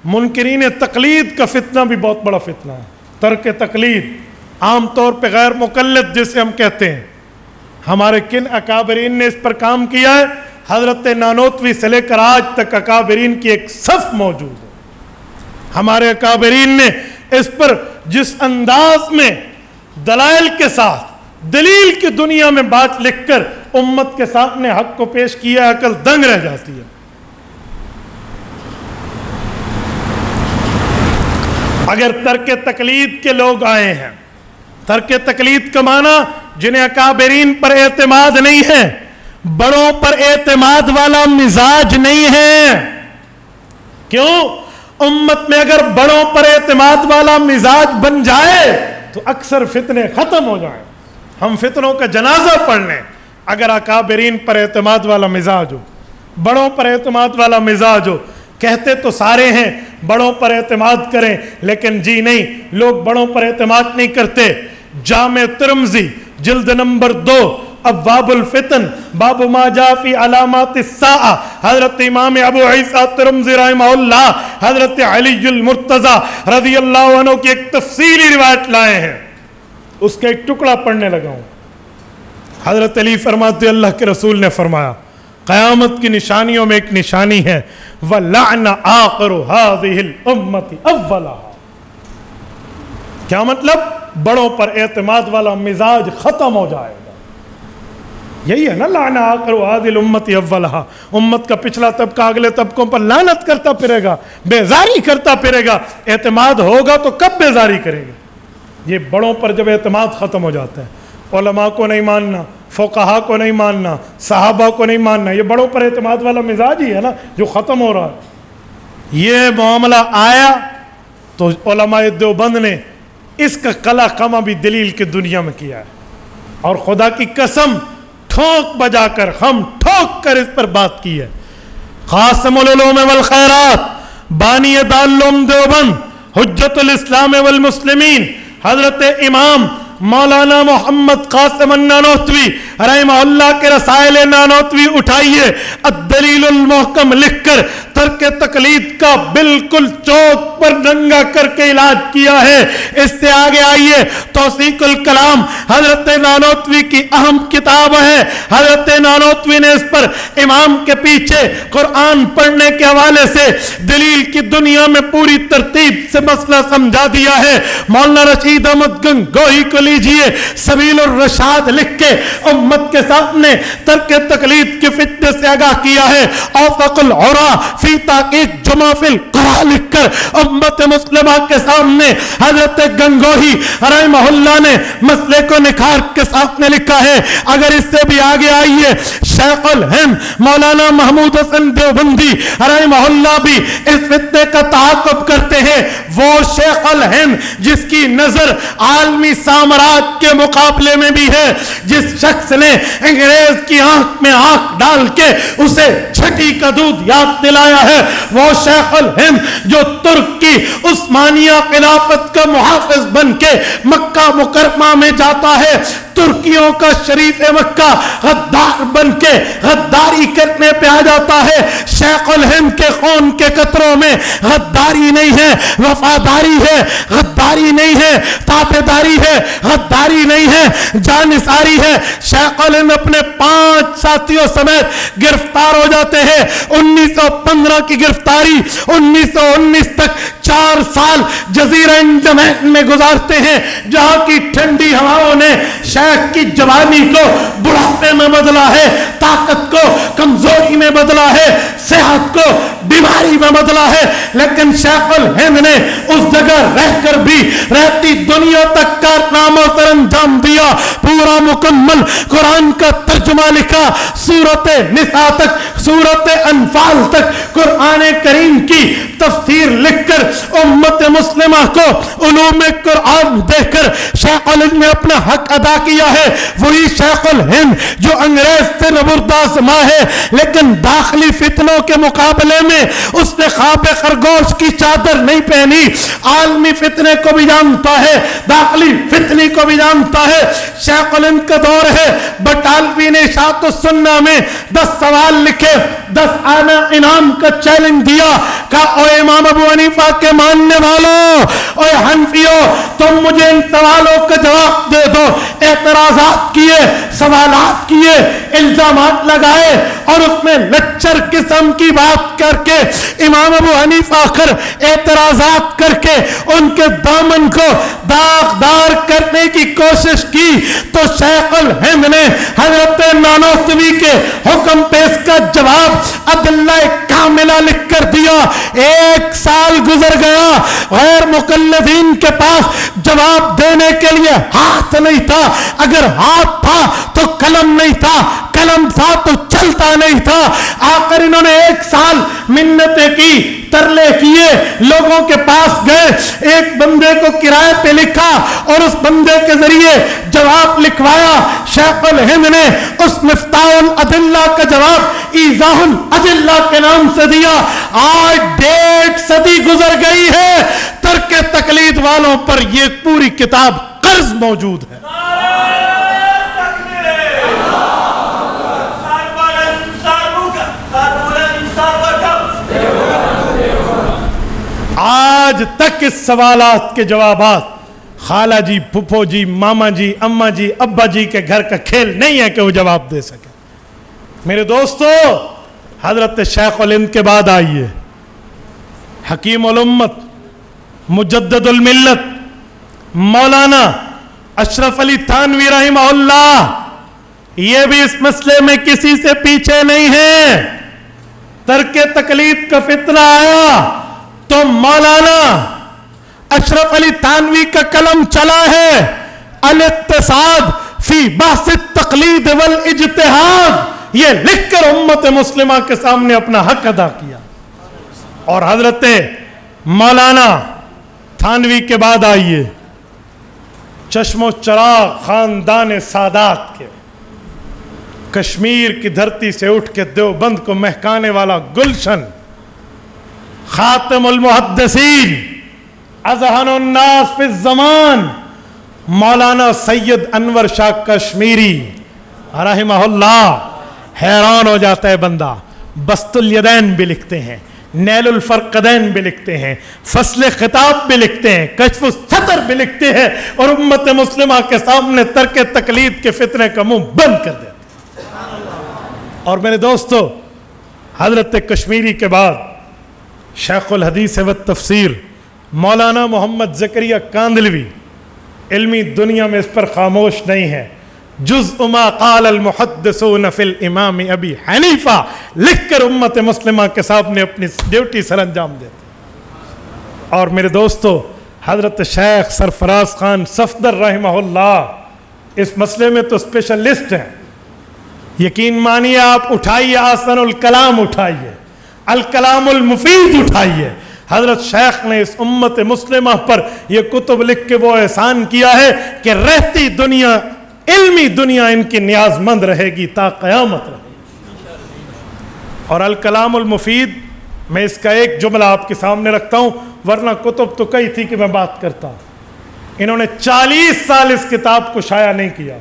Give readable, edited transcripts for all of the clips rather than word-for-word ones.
منکرین تقلید کا فتنہ بھی بہت بڑا فتنہ ہے. ترک تقلید، عام طور پہ غیر مقلد جسے ہم کہتے ہیں. ہمارے کن اکابرین نے اس پر کام کیا ہے؟ حضرت نانوتوی سے لے کر آج تک اکابرین کی ایک صف موجود ہے. ہمارے اکابرین نے اس پر جس انداز میں دلائل کے ساتھ دلیل کی دنیا میں بات لکھ کر امت کے سامنے حق کو پیش کیا، عقل دنگ رہ جاتی ہے. اگر ترک تقلید کے لوگ آئے ہیں، ترک تقلید کا معنی جنہیں اکابرین پر اعتماد نہیں ہے، بڑوں پر اعتماد والا مزاج نہیں ہے. کیوں؟ امت میں اگر بڑوں پر اعتماد والا مزاج بن جائے تو اکثر فتنے ختم ہو جائیں. ہم فتنوں کا جنازہ پڑھ لیں اگر اکابرین پر اعتماد والا مزاج ہو، بڑوں پر اعتماد والا مزاج ہو. کہتے تو سارے ہیں بڑوں پر اعتماد کریں، لیکن جی نہیں، لوگ بڑوں پر اعتماد نہیں کرتے. جامع ترمذی جلد نمبر 2 ابواب الفتن باب ما جاء فی علامات الساعہ، حضرت امام ابو عیسیٰ ترمذی رحمہ اللہ حضرت علی المرتضی رضی اللہ عنہ کی ایک تفصیلی روایت لائے ہیں. اس کا ایک ٹکڑا پڑھنے لگا ہوں. حضرت علی فرماتے اللہ کے رسول نے فرمایا قیامت کی نشانیوں میں ایک نشانی ہے وَلَعْنَ آخِرُ هَذِهِ الْأُمَّةِ أَوَّلَهَا. کیا مطلب؟ بڑوں پر اعتماد والا مزاج ختم ہو جائے گا. یہی ہے نا لعن آخر هذه الامة اولها. امت کا پچھلا طبقہ اگلے طبقوں پر لعنت کرتا پھرے گا، بیزاری کرتا پھرے گا. اعتماد ہوگا تو کب بیزاری کرے گا؟ یہ بڑوں پر جب اعتماد ختم ہو جاتا ہے، علماء کو نہیں ماننا، فقہا کو نہیں ماننا، صحابہ کو نہیں ماننا، یہ بڑوں پر اعتماد والا مزاج ہی ہے نا جو ختم ہو رہا ہے. یہ معاملہ آیا تو علماء دیوبند نے اس کا قلع قمع بھی دلیل کی دنیا میں کیا ہے. اور خدا کی قسم ٹھوک بجا کر، ہم ٹھوک کر اس پر بات کی ہے. قاسم العلوم والخیرات، بانی دارالعلوم دیوبند، حجت الاسلام والمسلمین، حضرت امام مولانا محمد قاسم النانوتوی رحمہ اللہ کے رسائل نانوتوی اٹھائیے، الدلیل المحکم لکھ کر ترک تقلید کا بالکل چوک پر ننگا کر کے علاج کیا ہے. اس سے آگے آئیے توثیق الکلام حضرت نانوتوی کی اہم کتاب ہے. حضرت نانوتوی نے اس پر امام کے پیچھے قرآن پڑھنے کے حوالے سے دلیل کی دنیا میں پوری ترتیب سے مسئلہ سمجھا دیا ہے. مولانا رشید احمد گنگوہی کو لیجئے، سبیل الرشاد لکھ کے امت کے سامنے ترک تقلید کے فتنے سے آگاہ کیا ہے. اوفق العرا فی تحقیق جمع فی القرآ لکھ کر امت مسلمہ کے سامنے حضرت گنگوہی رحمہ اللہ نے مسئلے کو نکھار کے سامنے لکھا ہے. اگر اس سے بھی آگے آئیے، شیخ الہند مولانا محمود حسن دیوبندی رحمہ اللہ بھی اس فتنے کا تعاقب کرتے ہیں. وہ شیخ الہند جس کی نظر عالمی سامراج کے مقابلے میں بھی ہے، جس شخص نے انگریز کی آنکھ میں آنکھ ڈال کے اسے چھٹی کا دودھ یاد دلایا ہے، وہ شیخ الہند جو ترک کی عثمانیہ خلافت کا محافظ بن کے مکہ مکرمہ میں جاتا ہے، ترکیوں کا شریف مکہ غدار بن کے غداری کرنے پہ آ جاتا ہے. شیخ الہند کے خون کے قطروں میں غداری نہیں ہے، وفاداری ہے. غداری نہیں ہے، تابعداری ہے. غداری نہیں ہے، جانثاری ہے. شیخ الہند اپنے 5 ساتھیوں سمیت گرفتار ہو جاتے ہیں. 1915 کی گرفتاری 1919 تک 4 سال جزیرہ انڈمان میں گزارتے ہیں، جہاں کی ٹھنڈی ہواؤں نے شیخ کی جوانی کو بڑھاپے میں بدلا ہے، طاقت کو کمزوری میں بدلا ہے، صحت کو بیماری میں بدلا ہے. لیکن شیخ الہند نے اس جگہ رہ کر بھی رہتی دنیا تک کارنامہ سر انجام دیا. پورا مکمل قرآن کا ترجمہ لکھا، سورت نساء تک، سورت انفال تک قرآن کریم کی تفسیر لکھ کر امت مسلمہ کو علوم قرآن دے کر شیخ الہند نے اپنا حق ادا کیا ہے. وہی شیخ الہند جو انگریز سے نبردآزما ہے، لیکن داخلی فتنوں کے مقابلے میں اس نے خواب خرگوش خرگوش کی چادر نہیں پہنی. عالمی فتنے کو بھی جانتا ہے, داخلی فتنی کو بھی جانتا ہے. شیخ الہند کا دور ہے, بٹالوی نے اشاعت السنہ میں 10 سوال لکھے, 10 آنا انعام کا چیلنج دیا. کہا اے امام ابو حنیفہ کے ماننے والوں, اے حنفیوں, تم مجھے ان سوالوں کا جواب دے دو. اعتراضات کیے, سوالات کیے, الزامات لگائے, اور اس میں لچر قسم کی بات کر کے امام ابو حنیفہ آخر اعتراضات کر کے ان کے دامن کو داغدار کرنے کی کوشش کی. تو شیخ الہند نے حضرت نانوتوی کے حکم پہ اس کا جواب ادلہ کاملہ لکھ کر دیا. 1 سال گزر گیا, غیر مقلدین کے پاس جواب دینے کے لیے ہاتھ نہیں تھا. اگر ہاتھ تھا تو قلم نہیں تھا, قلم تھا تو چلتا نہیں تھا. آخر انہوں نے 1 سال منتیں کی, ترلے کیے, لوگوں کے پاس گئے, ایک بندے کو کرائے پہ لکھا اور اس بندے کے ذریعے جواب لکھوایا. شیخ الہند نے اس مفتاح الادلہ کا جواب ایضاح الادلہ کے نام سے دیا. آج 1.5 صدی گزر گئی ہے, ترک تقلید والوں پر یہ پوری کتاب قرض موجود ہے. آج تک اس سوالات کے جوابات خالہ جی, پھپھو جی, ماما جی, اماں جی, ابا جی کے گھر کا کھیل نہیں ہے کہ وہ جواب دے سکے. میرے دوستو, حضرت شیخ الہند کے بعد آئیے حکیم الامت, مجدد الملت, مولانا اشرف علی تھانوی رحمہ اللہ. یہ بھی اس مسئلے میں کسی سے پیچھے نہیں ہے. ترک تقلید کا فتنہ آیا تو مولانا اشرف علی تھانوی کا قلم چلا ہے, الاقتصاد فی بحث التقلید والاجتہاد, یہ لکھ کر امت مسلمہ کے سامنے اپنا حق ادا کیا. اور حضرت مولانا تھانوی کے بعد آئیے چشم و چراغ خاندان سادات کے, کشمیر کی دھرتی سے اٹھ کے دیوبند کو مہکانے والا گلشن, خاتم المحدثین, اذہن الناس فی الزمان, مولانا سید انور شاہ کشمیری رحمہ اللہ. حیران ہو جاتا ہے بندہ. بسط الیدین بھی لکھتے ہیں, نیل الفرقدین بھی لکھتے ہیں, فصل خطاب بھی لکھتے ہیں, کشف الصدر بھی لکھتے ہیں, اور امت مسلمہ کے سامنے ترک تقلید کے فتنے کا منہ بند کر دیتے. اور میرے دوستو, حضرت کشمیری کے بعد شیخ الحدیث و تفسیر مولانا محمد زکریا کاندلوی علمی دنیا میں اس پر خاموش نہیں ہے. جزء ما قال المحدثون فی الامام ابی حنیفہ لکھ کر امت مسلمہ کے سامنے اپنی ڈیوٹی سر انجام دیتے. اور میرے دوستو, حضرت شیخ سرفراز خان صفدر رحمہ اللہ اس مسئلے میں تو اسپیشلسٹ ہیں. یقین مانیے, آپ اٹھائیے آسن الکلام, اٹھائیے الکلام المفید, اٹھائیے. حضرت شیخ نے اس امت مسلمہ پر یہ کتب لکھ کے وہ احسان کیا ہے کہ رہتی دنیا, علمی دنیا ان کی نیاز مند رہے گی تا قیامت رہے گی. اور الکلام المفید میں اس کا ایک جملہ آپ کے سامنے رکھتا ہوں, ورنہ کتب تو کئی تھی کہ میں بات کرتا. انہوں نے 40 سال اس کتاب کو شائع نہیں کیا.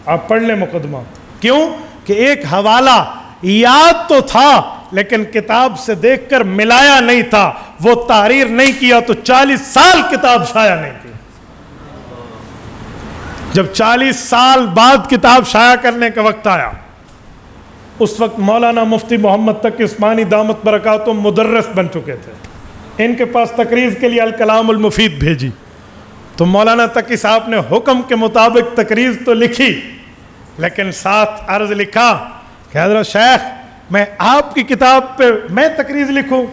آپ پڑھ لیں مقدمہ. کیوں کہ ایک حوالہ یاد تو تھا لیکن کتاب سے دیکھ کر ملایا نہیں تھا, وہ تحریر نہیں کیا, تو 40 سال کتاب شائع نہیں کی. جب 40 سال بعد کتاب شائع کرنے کا وقت آیا, اس وقت مولانا مفتی محمد تقی عثمانی دامت برکاتہم مدرس بن چکے تھے. ان کے پاس تقریر کے لیے الکلام المفید بھیجی تو مولانا تقی صاحب نے حکم کے مطابق تقریر تو لکھی, لیکن ساتھ عرض لکھا کہ حضرت شیخ, میں آپ کی کتاب پہ میں تقریر لکھوں؟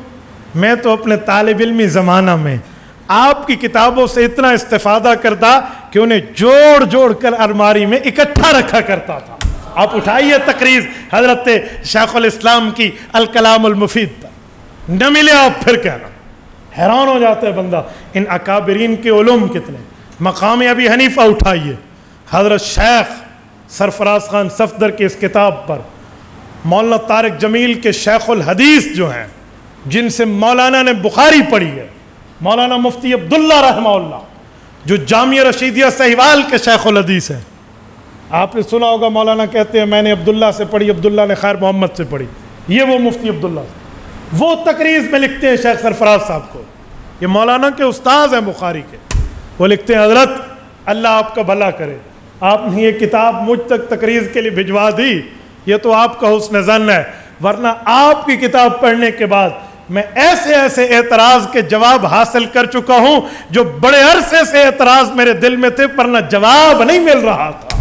میں تو اپنے طالب علمی زمانہ میں آپ کی کتابوں سے اتنا استفادہ کرتا کہ انہیں جوڑ جوڑ کر الماری میں اکٹھا رکھا کرتا تھا. آپ اٹھائیے تقریر حضرت شیخ الاسلام کی الکلام المفید پر, نہ ملے آپ پھر کہنا. حیران ہو جاتا ہے بندہ, ان اکابرین کے علوم کتنے. مقام ابی حنیفہ اٹھائیے, حضرت شیخ سرفراز خان صفدر کی اس کتاب پر مولانا طارق جمیل کے شیخ الحدیث جو ہیں جن سے مولانا نے بخاری پڑھی ہے، مولانا مفتی عبداللہ رحمہ اللہ، جو جامعہ رشیدیہ سہیوال کے شیخ الحدیث ہیں. آپ نے سنا ہوگا مولانا کہتے ہیں میں نے عبداللہ سے پڑھی، عبداللہ نے خیر محمد سے پڑھی. یہ وہ مفتی عبداللہ وہ تقریض میں لکھتے ہیں شیخ سرفراز صاحب کو، یہ مولانا کے استاذ ہیں بخاری کے. وہ لکھتے ہیں حضرت اللہ آپ کا بھلا کرے، آپ نے یہ کتاب مجھ تک تقریض کے لیے بھجوا دی، یہ تو آپ کا حسن ظن ہے، ورنہ آپ کی کتاب پڑھنے کے بعد میں ایسے ایسے اعتراض کے جواب حاصل کر چکا ہوں جو بڑے عرصے سے اعتراض میرے دل میں تھے ورنہ جواب نہیں مل رہا تھا.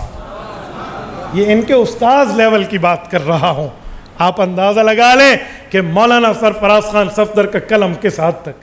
یہ ان کے استاذ لیول کی بات کر رہا ہوں. آپ اندازہ لگا لیں کہ مولانا سرفراز خان صفدر کا قلم کس حد تک